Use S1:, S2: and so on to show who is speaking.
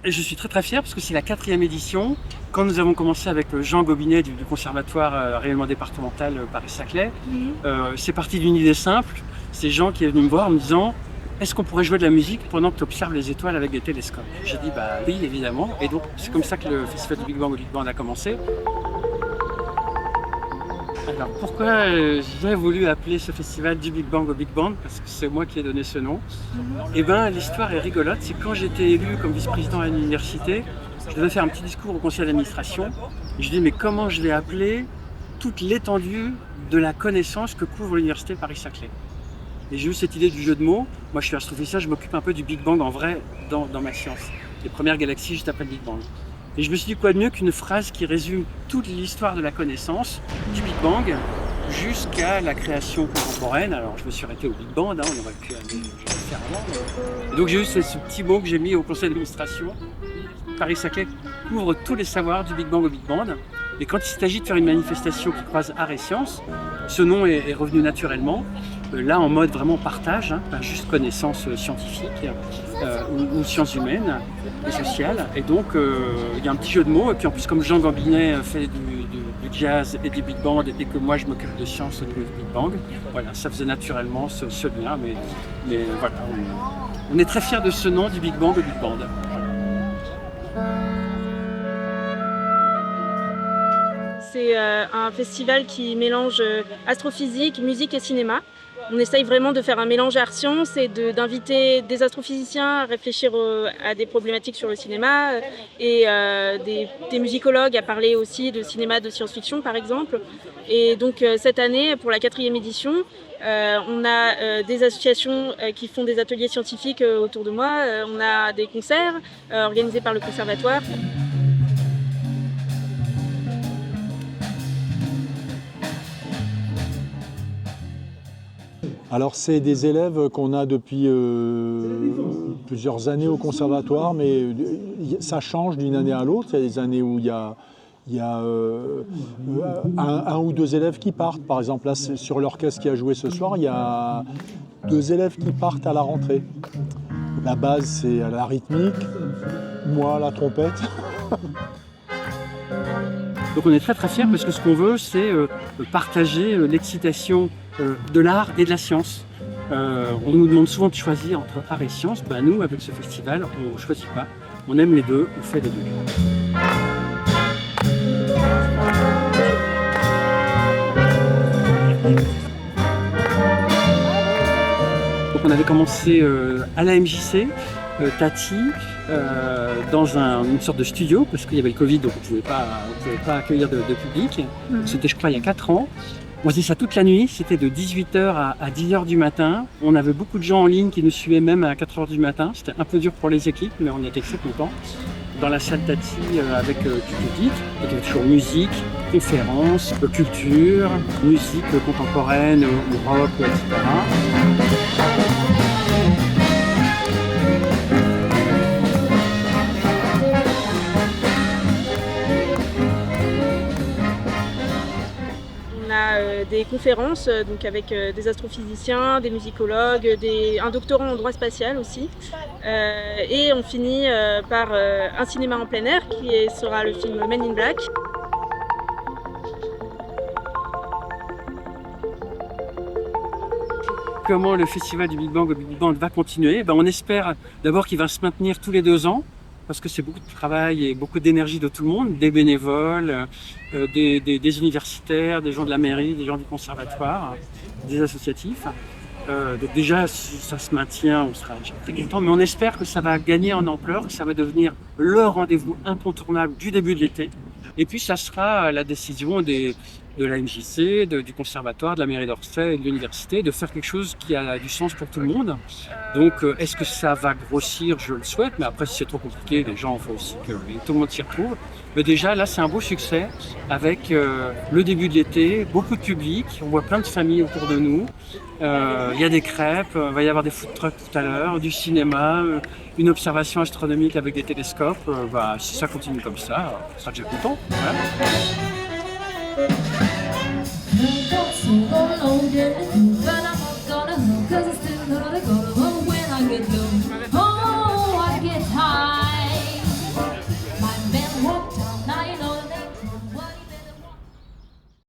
S1: Et je suis très très fier parce que c'est la 4e édition. Quand nous avons commencé avec Jean Gobinet du conservatoire rayonnement départemental Paris-Saclay, c'est parti d'une idée simple. C'est Jean qui est venu me voir en me disant: est-ce qu'on pourrait jouer de la musique pendant que tu observes les étoiles avec des télescopes? J'ai dit bah oui, évidemment. Et donc c'est comme ça que le festival du Big Bang au Big Band a commencé. Alors pourquoi j'ai voulu appeler ce festival du Big Bang au Big Band? Parce que c'est moi qui ai donné ce nom. Et bien l'histoire est rigolote, c'est quand j'étais élu comme vice-président à l'université, je devais faire un petit discours au conseil d'administration. Je dis mais comment je vais appeler toute l'étendue de la connaissance que couvre l'université Paris-Saclay? Et j'ai eu cette idée du jeu de mots. Moi je suis astrophysicien, je m'occupe un peu du Big Bang en vrai dans ma science. Les premières galaxies juste après le Big Bang. Et je me suis dit quoi de mieux qu'une phrase qui résume toute l'histoire de la connaissance, du Big Bang jusqu'à la création contemporaine. Alors je me suis arrêté au Big Bang, on aurait pu aller faire avant. Et donc j'ai eu ce petit mot que j'ai mis au conseil d'administration. Paris-Saclay couvre tous les savoirs du Big Bang au Big Band. Et quand il s'agit de faire une manifestation qui croise art et sciences, ce nom est revenu naturellement. Là en mode vraiment partage, pas juste connaissance scientifique ou sciences humaines et sociales. Et donc il y a un petit jeu de mots. Et puis en plus comme Jean Gobinet fait du jazz et du Big Band et que moi je m'occupe de sciences au niveau du Big Bang, voilà, ça faisait naturellement ce lien. Mais voilà, on est très fiers de ce nom du Big Bang au Big Band.
S2: C'est un festival qui mélange astrophysique, musique et cinéma. On essaye vraiment de faire un mélange art-science et d'inviter des astrophysiciens à réfléchir à des problématiques sur le cinéma et des musicologues à parler aussi de cinéma de science-fiction par exemple. Et donc cette année, pour la 4e édition, on a des associations qui font des ateliers scientifiques autour de moi. On a des concerts organisés par le conservatoire.
S3: Alors c'est des élèves qu'on a depuis plusieurs années au conservatoire, mais ça change d'une année à l'autre. Il y a des années où il y a un ou deux élèves qui partent. Par exemple, là, sur l'orchestre qui a joué ce soir, il y a 2 élèves qui partent à la rentrée. La base, c'est la rythmique, moi, la trompette.
S1: Donc on est très très fiers parce que ce qu'on veut, c'est partager l'excitation de l'art et de la science. On nous demande souvent de choisir entre art et science. Ben, nous, avec ce festival, on ne choisit pas. On aime les deux, on fait les deux. Donc on avait commencé à la MJC, Tati, dans une sorte de studio, parce qu'il y avait le Covid, donc on ne pouvait pas accueillir de public. C'était, je crois, il y a 4 ans. On faisait ça toute la nuit, c'était de 18h à 10h du matin. On avait beaucoup de gens en ligne qui nous suivaient même à 4h du matin. C'était un peu dur pour les équipes, mais on était très contents. Dans la salle Tati avec du public, il y avait toujours musique, conférences, culture, musique contemporaine, ou rock, etc.
S2: Des conférences donc avec des astrophysiciens, des musicologues, un doctorant en droit spatial aussi. Et on finit par un cinéma en plein air qui sera le film Men in Black.
S1: Comment le festival du Big Bang au Big Band va continuer? On espère d'abord qu'il va se maintenir tous les 2 ans. Parce que c'est beaucoup de travail et beaucoup d'énergie de tout le monde, des bénévoles, des universitaires, des gens de la mairie, des gens du conservatoire, des associatifs. Donc déjà, si ça se maintient, on sera très content, mais on espère que ça va gagner en ampleur, que ça va devenir le rendez-vous incontournable du début de l'été. Et puis ça sera la décision de la MJC, du conservatoire, de la mairie d'Orsay et de l'université, de faire quelque chose qui a du sens pour tout le monde. Donc est-ce que ça va grossir? Je le souhaite, mais après si c'est trop compliqué, les gens, il faut aussi que tout le monde s'y retrouve. Mais déjà là c'est un beau succès avec le début de l'été, beaucoup de public, on voit plein de familles autour de nous. Il y a des crêpes, il va y avoir des food trucks tout à l'heure, du cinéma, une observation astronomique avec des télescopes. Si ça continue comme ça, on sera déjà content. Voilà.